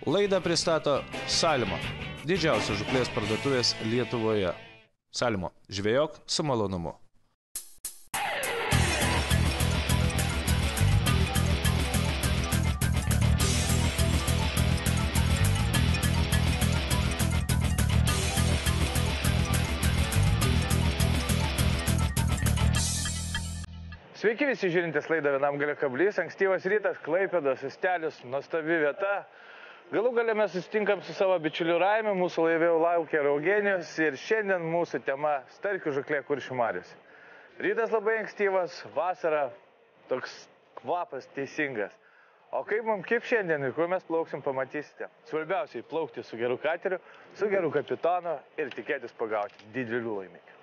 Laidą pristato Salmo, didžiausios žūklės parduotuvės Lietuvoje. Salmo, žvejok su malonumu. Sveiki visi žiūrintys laidą Vienam gale kablys. Ankstyvas rytas, Klaipėdos, Ustelius, nuostabi vieta. Galų gale mes susitinkam su savo bičiuliu Raimiu, mūsų laivėjų laukia ir Eugenijus. Ir šiandien mūsų tema starkių žūklė Kuršių mariose. Rytas labai ankstyvas, vasara, toks kvapas teisingas. O kaip šiandien ir kur mes plauksim, pamatysite. Svarbiausiai plaukti su geru kateriu, su geru kapitonu ir tikėtis pagauti didelių laimikių.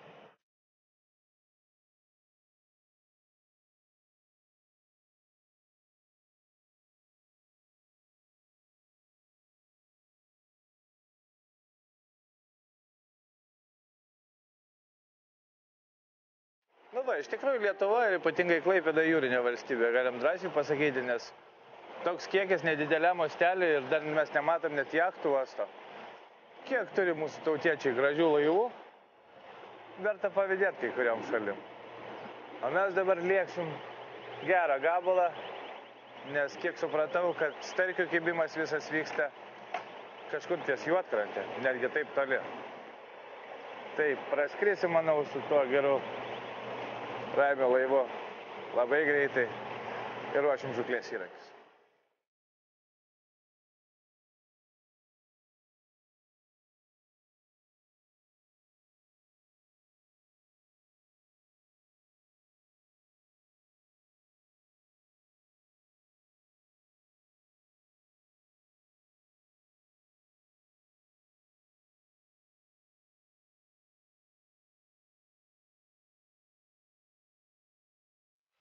Nu va, iš tikrųjų Lietuva ir ypatingai Klaipėda jūrinė valstybė, galim drąsiai pasakyti, nes toks kiekis nedideliam uosteliui ir dar mes nematom net jachtų uosto. Kiek turi mūsų tautiečiai gražių laivų, verta pavydėti kai kuriam šalim. O mes dabar lėksim gerą gabalą, nes kiek supratau, kad starkių kibimas visas vyksta kažkur ties Juodkrante, netgi taip toli. Tai praskrisim, manau, su tuo geru Raimio laivu labai greitai ir ruošim žūklės įrankius.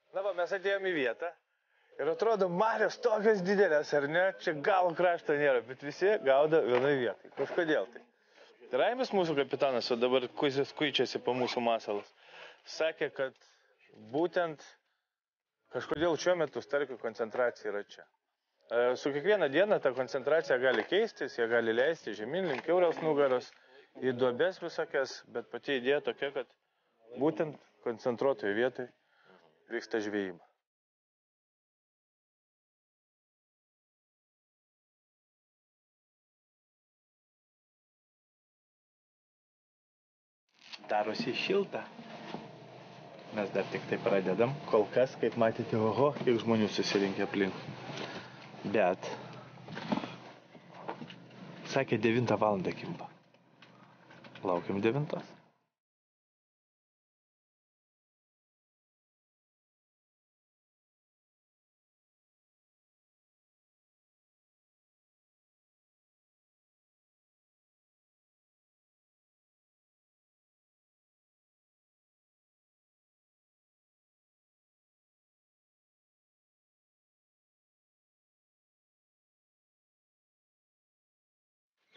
Na va, mes atėjom į vietą ir atrodo, marios tokios didelės, ar ne? Čia galo krašto nėra, bet visi gaudo vienoj vietai. Kažkodėl tai. Raimis, mūsų kapitanas, o dabar kuičiasi po mūsų masalas, sakė, kad būtent kažkodėl šiuo metu starkių koncentracija yra čia. Su kiekvieną dieną ta koncentracija gali keistis, jie gali leisti žemyn, link kiaurės nugaros, į duobes visokias, bet pati idėja tokia, kad būtent koncentruotoje vietoje vyksta žvejyba. Darosi šilta. Mes dar tik tai pradedam. Kol kas, kaip matėte, oho, kiek žmonių susirinkė aplink. Bet sakė 9 valandą kimba. Laukiam 9.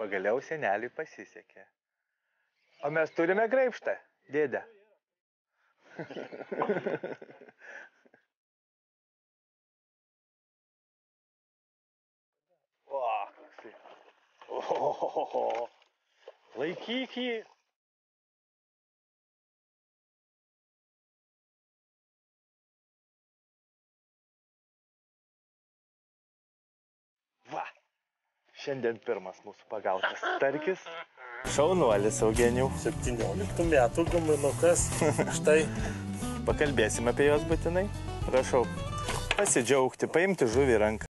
Pagaliau seneliui pasisekė. O mes turime graibštą, dėdę. O, koksai. Ohohoho. Laikyk jį. Va. Šiandien pirmas mūsų pagautas starkis. Šaunuolis, Eugenijau. 17 metų guminukas. Štai. Pakalbėsim apie juos būtinai. Prašau pasidžiaugti, paimti žuvį į ranką.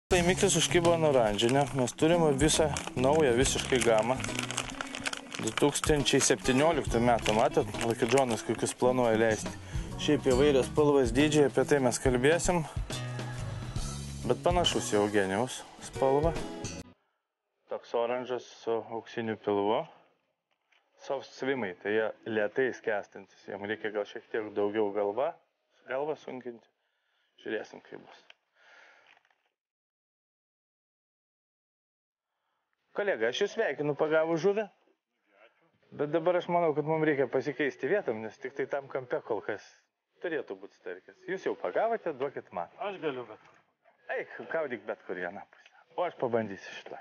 Laimikis užkibo ant oranžinio. Mes turime visą naują visiškai gamą. 2017 metų, matot, Lucky Jonas kokius planuoja leisti. Šiaip įvairios spalvos dydžiai, apie tai mes kalbėsim. Bet panašus į Eugenijaus spalvą. Toks oranžas su auksiniu pilvu. soft swimai, tai jie lėtai skęstantis. Jiem reikia gal šiek tiek daugiau galvą sunkinti. Žiūrėsim, kaip bus. Kolega, aš jūs sveikinu pagavus žuvę. Bet dabar aš manau, kad mums reikia pasikeisti vietom, nes tik tai tam kampe kol kas turėtų būti starkis. Jūs jau pagavote, duokit man. Aš galiu bet kur. Eik, gaudyk bet kur vieną pusę. O aš pabandysiu šitą.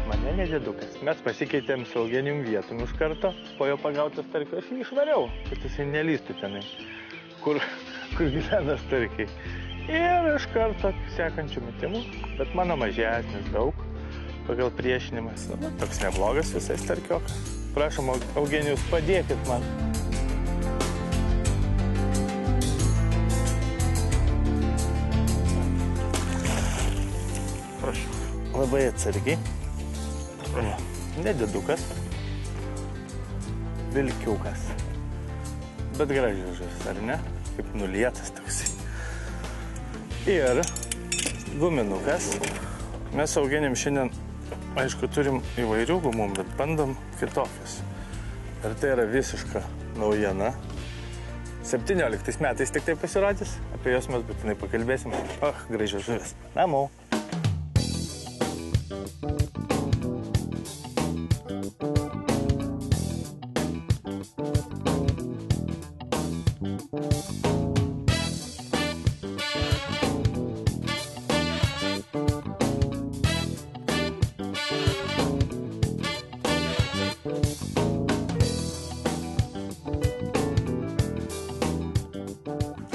Mane nedidukas. Mes pasikeitėm su Eugenijum vietum iš karto, po jo pagautas starkio aš jį išvariau, kad jisai nelystų tenai, kur gyvena starkiai. Ir iš karto sekančių metimų, bet mano mažesnis daug, pagal priešinimas. Toks neblogas visai starkiokas. Prašom, Eugenijus, padėkit man. Prašau. Labai atsargiai. Nedidukas, vilkiukas, bet gražiai žuvis, ar ne? Kaip nulietas toksai. Ir guminukas. Mes Eugenijum šiandien, aišku, turim įvairių gumų, bet bandom kitokius. Ir tai yra visiška naujiena. 17 metais tik tai pasirodys, apie jos mes būtinai pakalbėsim. Gražiai žuvis. Namo.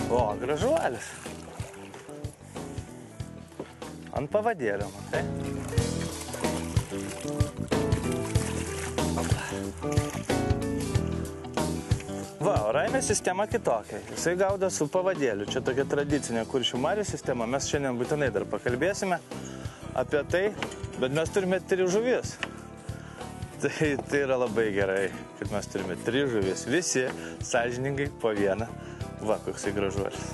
O, gražuolis. Ant pavadėlio, matai? Va, o Raimės sistema kitokia. Jisai gaudo su pavadėliu. Čia tokia tradicinė Kuršių marių sistema. Mes šiandien būtinai dar pakalbėsime apie tai, bet mes turime 3 žuvis. Tai yra labai gerai, kad mes turime 3 žuvis. Visi sąžiningai po vieną. Va, koksai gražuolis.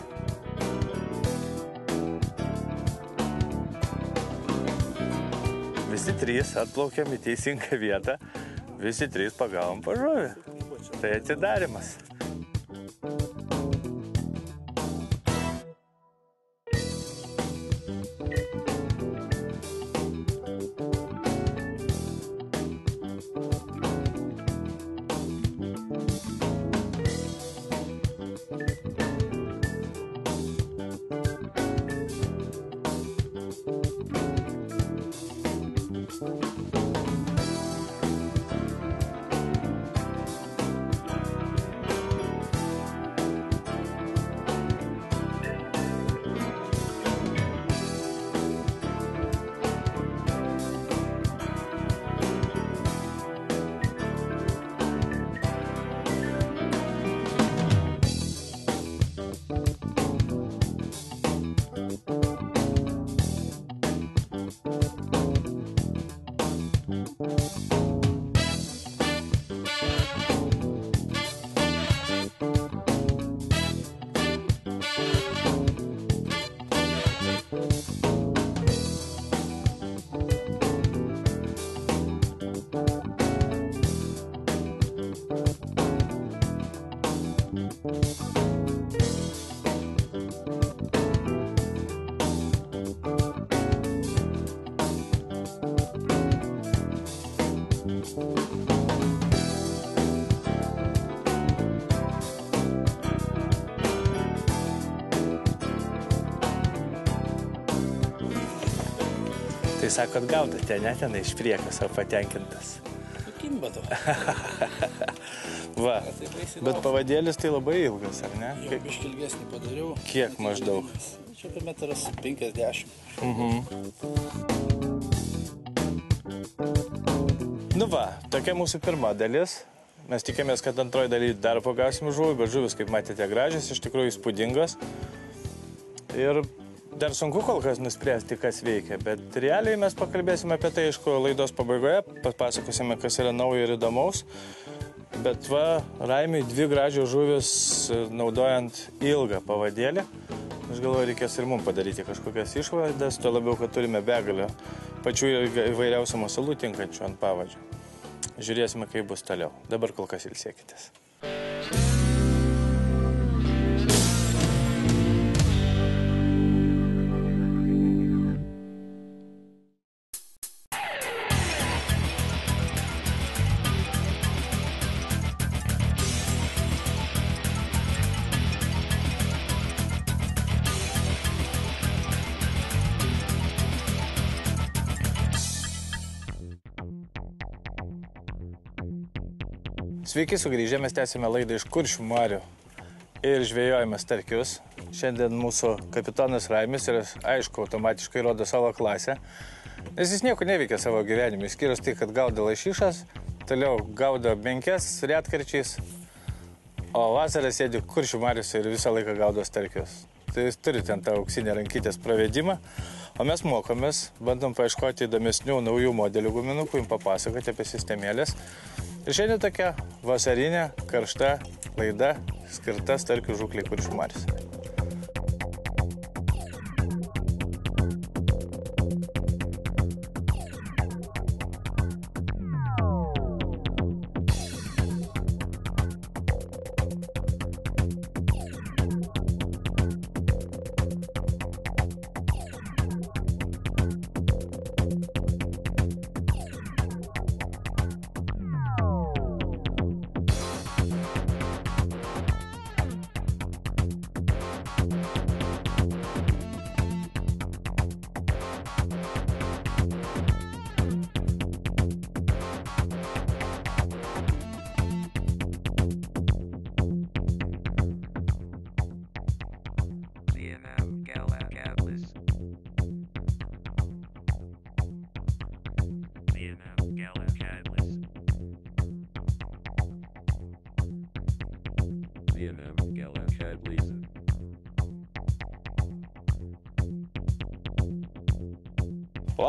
Visi 3 atplaukėm į teisingą vietą. Visi 3 pagavom po žuvį. Tai atidarimas. Tai sakot, gaudote, ne, ten iš priekio savo patenkintas. Kimba to. Va, bet pavadėlis tai labai ilgas, ar ne? Jau biškį ilgesnį padariau. Kiek maždaug? Čia apie 1,50 m. Nu va, tokia mūsų pirma dalis. Mes tikėmės, kad antroji daly dar pagausim žuvį, bet žuvis, kaip matėte, gražios, iš tikrųjų įspūdingos. Ir Dar sunku kol kas nuspręsti, kas veikia, bet realiai mes pakalbėsime apie tai, aišku, laidos pabaigoje, papasakosime, kas yra naujo ir įdomaus. Bet va, Raimiui 2 gražios žuvis naudojant ilgą pavadėlį. Aš galvoju, reikės ir mums padaryti kažkokias išvadas, tuo labiau, kad turime begalę pačių įvairiausių masalų tinkančių ant pavadžio. Žiūrėsime, kaip bus toliau. Dabar kol kas ilsėkitės. Sveiki sugrįžę, mes tęsime laidą iš Kuršių marių ir žvejojame starkius. Šiandien mūsų kapitonas Raimis ir aišku, automatiškai rodo savo klasę, nes jis nieko neveikia savo gyvenime, išskyrus tai, kad gaudo lašišas, toliau gaudo menkes retkarčiais, o vasarą sėdi Kuršių mariuose ir visą laiką gaudo starkius. Tai jis turi ten tą auksinę rankytės pravedimą, o mes mokomės, bandom paieškoti įdomesnių naujų modelių guminukų, jums papasakoti apie sistemėlės. Ir šiandien tokia vasarinė, karšta laida skirta starkių žūklei Kuršių mariuose.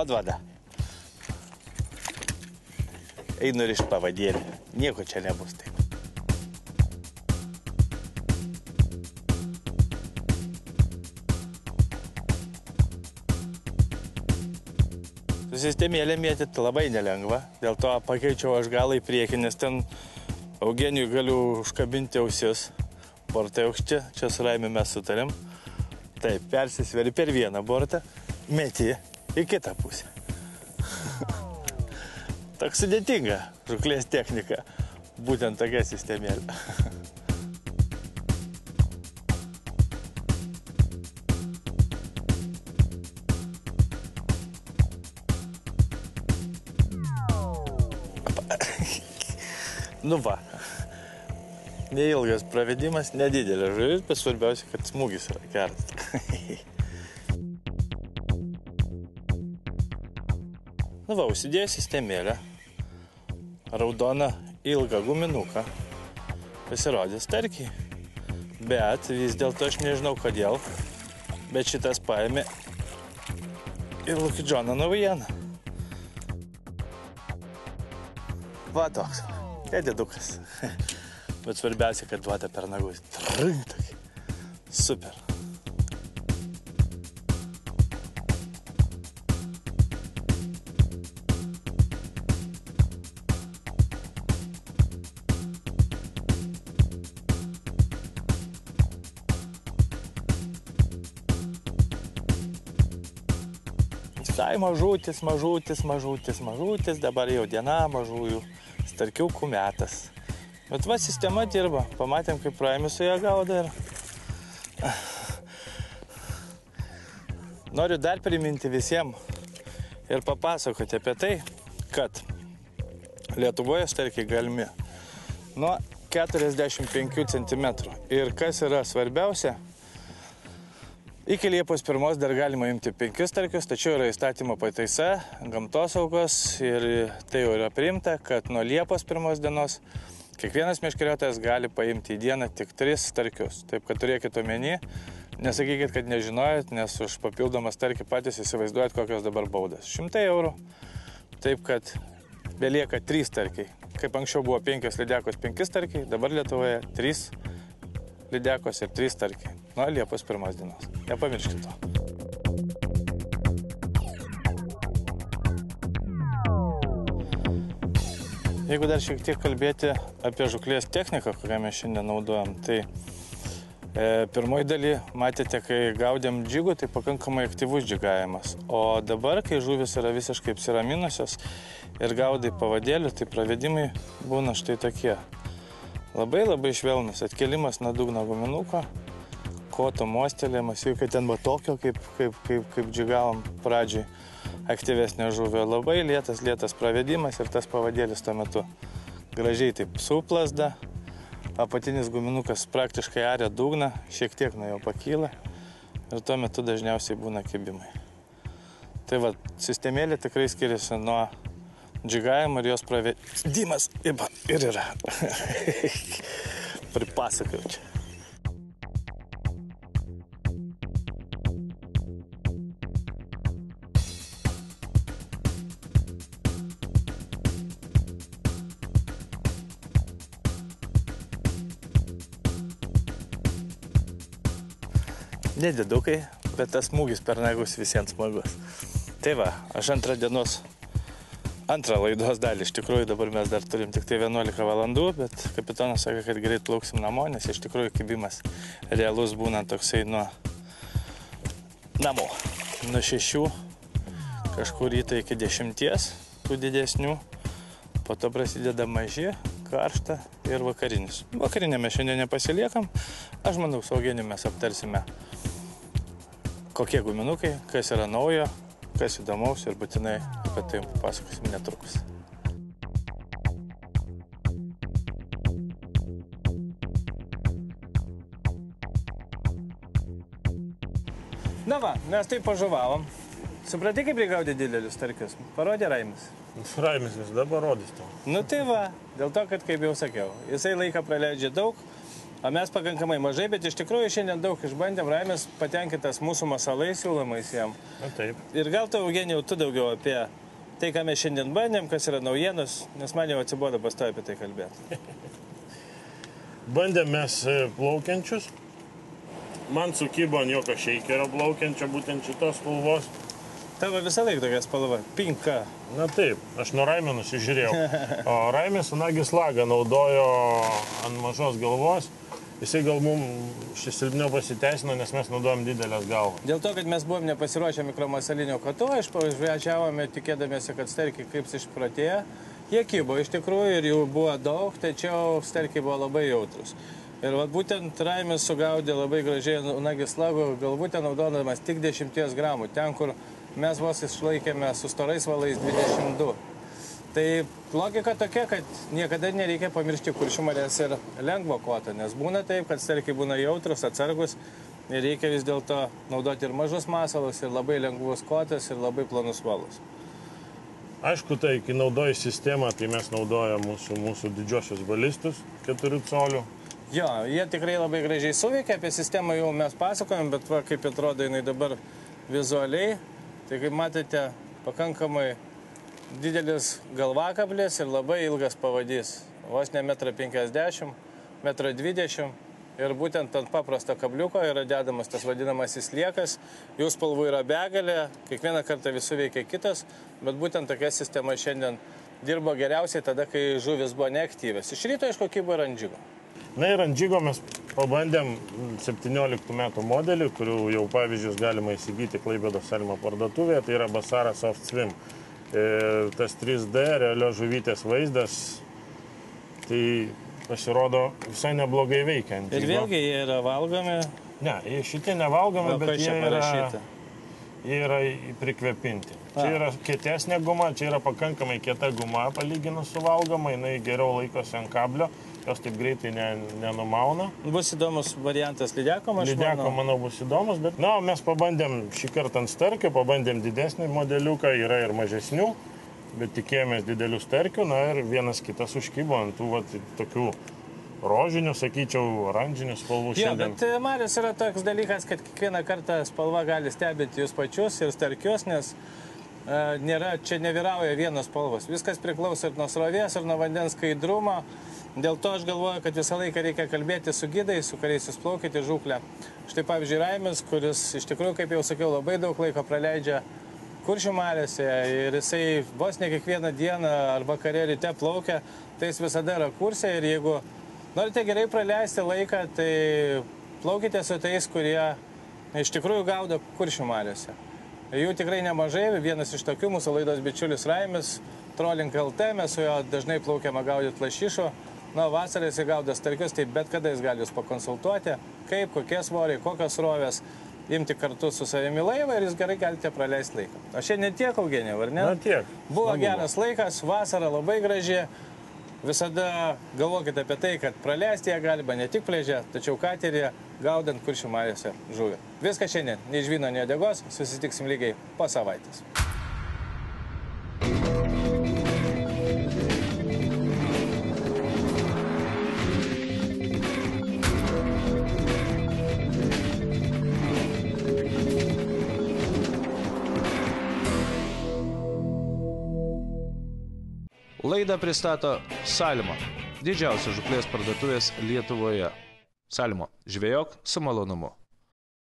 Vada. Einu ir iš pavadėlį. Nieko čia nebus taip. Su sistemėlė mėtyti labai nelengva. Dėl to pakeičiau aš galą į priekį, nes ten Eugenijui galiu užkabinti ausis. Bortai aukšti, čia su Raimiu mes sutarėm. Taip, persisveri per vieną bortą, meti į kitą pusę. Toks sudėtinga žūklės technika, būtent tokia sistemėlė. Nu va, neilgas pravedimas, nedidelė žuvis, bet svarbiausia, kad smūgis yra geras. Nu va, užsidėjau sistemėlę, raudoną ilgą guminuką, pasirodė starkiai, bet vis dėlto aš nežinau kodėl, bet šitas paėmė ir Lucky John'o naujieną. Va toks, nedidukas, bet svarbiausia, kad duoda per nagus. Super. Visai mažutis, dabar jau diena mažųjų starkiukų metas. Bet va, sistema dirba. Pamatėm, kaip Raimis su ją gaudo ir... Noriu dar priminti visiems ir papasakoti apie tai, kad Lietuvoje starkiai galimi nuo 45 cm. Ir kas yra svarbiausia, iki Liepos 1 dar galima imti 5 starkius, tačiau yra įstatymo pataisa, gamtosaugos ir tai jau yra priimta, kad nuo Liepos 1 dienos kiekvienas meškeriotojas gali paimti į dieną tik 3 starkius. Taip, kad turėkite omeny, Nesakykit, kad nežinojot, nes už papildomą starkį patys įsivaizduojat, kokios dabar baudas. 100 eurų. Taip, kad belieka 3 starkiai. Kaip anksčiau buvo 5 lydekos 5 starkiai, dabar Lietuvoje 3 lydekos ir 3 starkiai. Nuo Liepos 1 dienos. Nepamirškit to. Jeigu dar šiek tiek kalbėti apie žuklės techniką, kurią mes šiandien naudojam, tai pirmoji daly, matėte, kai gaudėm džigų, tai pakankamai aktyvus džigavimas. O dabar, kai žuvis yra visiškai apsiraminusios ir gaudai pavadėlių, tai pravedimai būna štai tokie. Labai švelnus atkelimas nuo dugno guminuko, koto mostelėjimas, jau kad ten buvo tokio, kaip džigavom pradžiai aktyvesnė žuvė. Labai lėtas pravedimas ir tas pavadėlis tuo metu gražiai taip suplasda. Apatinis guminukas praktiškai aria dugną, šiek tiek nuo jo pakyla ir tuo metu dažniausiai būna kibimai. Tai va, sistemėlė tikrai skiriasi nuo džigavimo ir jos pravedimas ir yra. Pripasakau čia. Nedidukai, bet tas smūgis per nagus visiems smagus. Tai va, aš antrą laidos dalį, iš tikrųjų dabar mes dar turim tik tai 11 valandų, bet kapitonas sakė, kad greit plauksim namo, nes iš tikrųjų kibimas realus būna toksai nuo namo. Nuo 6 kažkur rytą iki 10 tų didesnių, po to prasideda maži, karšta ir vakarinis. Vakarinė mes šiandien nepasiliekam, aš manau, su Eugenijum mes aptarsime, kokie guminukai, kas yra naujo, kas įdomaus ir būtinai apie tai pasakosim netrukus. Na va, mes taip pažuvavom. Supratai, kaip reikia gaudyti didelius starkius? Parodė Raimis. Raimis visada parodys to. Nu tai va, dėl to, kad kaip jau sakiau, jisai laiką praleidžia daug, o mes pakankamai mažai, bet iš tikrųjų šiandien daug išbandėm. Raimis patenkintas mūsų masalais siūlomais jam. Na taip. Ir gal tu, Eugenijau, tu daugiau apie tai, ką mes šiandien bandėm, kas yra naujienos, nes man jau atsibodo pastovi apie tai kalbėti. Bandėm mes plaukiančius. Man sukybo ant jokio šeikerio plaukiančio, būtent šitos spalvos. Tavo visą laiką tokia spalva, pinka. Na taip, aš nuo Raimio nusižiūrėjau. O Raimis Unagis Lagą naudojo ant mažos galvos. Jisai gal mums šis silpniau pasiteisino, nes mes naudojam didelės galvas. Dėl to, kad mes buvom nepasiruošę mikromasalinio koto, išvažiavome tikėdamėsi, kad starkiai kaip išpratėję. Jie kibo iš tikrųjų ir jų buvo daug, tačiau starkiai buvo labai jautrus. Ir vat būtent Raimis sugaudė labai gražiai Unagis Lago galvutę, naudodamas tik 10 gramų, ten, kur mes vos išlaikėme su storais valais 22. Tai logika tokia, kad niekada nereikia pamiršti kuršių marias ir lengvo koto, nes būna taip, kad starkiai būna jautrus, atsargus ir reikia vis dėlto naudoti ir mažus masalus, ir labai lengvus kotas, ir labai planus valus. Aišku, tai, kai naudoji sistemą, tai mes naudojam mūsų didžiosius balistus 4 colių. Jo, jie tikrai labai gražiai suveikia, apie sistemą jau mes pasakojom, bet va, kaip atrodo jinai dabar vizualiai. Tai kaip matote, pakankamai didelis galvakablis ir labai ilgas pavadys. Vos ne 1,50 m, 1,20 m. Ir būtent ant paprasto kabliuko yra dedamas tas vadinamasis sliekas. Jų spalvų yra begalė, kiekvieną kartą vis suveikia kitas, bet būtent tokia sistema šiandien dirbo geriausiai tada, kai žuvis buvo neaktyvės. Iš ryto, aišku, kibo ir ant džigo. Na ir ant džigo mes pabandėm 17 metų modelį, kurių jau pavyzdžius galima įsigyti Klaipėdos Salimo parduotuvėje, tai yra Basara Soft Swim. Tas 3D realios žuvytės vaizdas, tai pasirodo visai neblogai veikia ant džigo. Ir vėlgi jie yra valgomi. Ne, šitie nevalgomi, bet jie yra prikvepinti. Čia yra kietesnė guma, čia yra pakankamai kieta guma palyginus su valgoma, jinai geriau laikosi ant kablio. Jos taip greitai nenumauna. Bus įdomus variantas lydeko, aš manau. Lydeko, manau, bus įdomus, bet mes pabandėm šį kartą ant starkio, pabandėm didesnį modeliuką, yra ir mažesnių, bet tikėjomės didelių starkių, na ir vienas kitas užkybo ant tų tokių rožinių, sakyčiau, oranžinių spalvų Jo, šiandien. bet marios yra toks dalykas, kad kiekvieną kartą spalva gali stebinti jūs pačius ir starkius, nes čia nevyrauja vienos spalvos. Viskas priklauso ir nuo srovės, ir nuo vandens skaidrumo. Dėl to aš galvoju, kad visą laiką reikia kalbėti su gidais, su kuriais jūs plaukite žūklę. Štai pavyzdžiui Raimis, kuris iš tikrųjų, kaip jau sakiau, labai daug laiko praleidžia Kuršių mariose ir jisai vos ne kiekvieną dieną ar vakarė ryte plaukia, tai jis visada yra kurse ir jeigu norite gerai praleisti laiką, tai plaukite su tais, kurie iš tikrųjų gaudo Kuršių mariose. Jų tikrai nemažai, vienas iš tokių mūsų laidos bičiulis Raimis, Trolling LT, mes su juo dažnai plaukiame gaudyti lašišų. Na, vasarą jis gaudo starkius, tai bet kada jis gali jūs pakonsultuoti, kaip, kokie svoriai, kokios srovės, imti kartu su savimi laivą ir jūs gerai galite praleisti laiką. O šiandien tiek, Eugenijau, ar ne? Na, tiek. Buvo geras laikas, vasara labai graži. Visada galvokite apie tai, kad praleisti ją galima ne tik pliaže, tačiau kateryje, gaudant Kuršių mariose žuvį. Viskas šiandien. Nei žvyno, nei uodegos. Susitiksim lygiai po savaitės. Laidą pristato Salmo, didžiausios žūklės parduotuvės Lietuvoje. Salmo, žvejok su malonumu.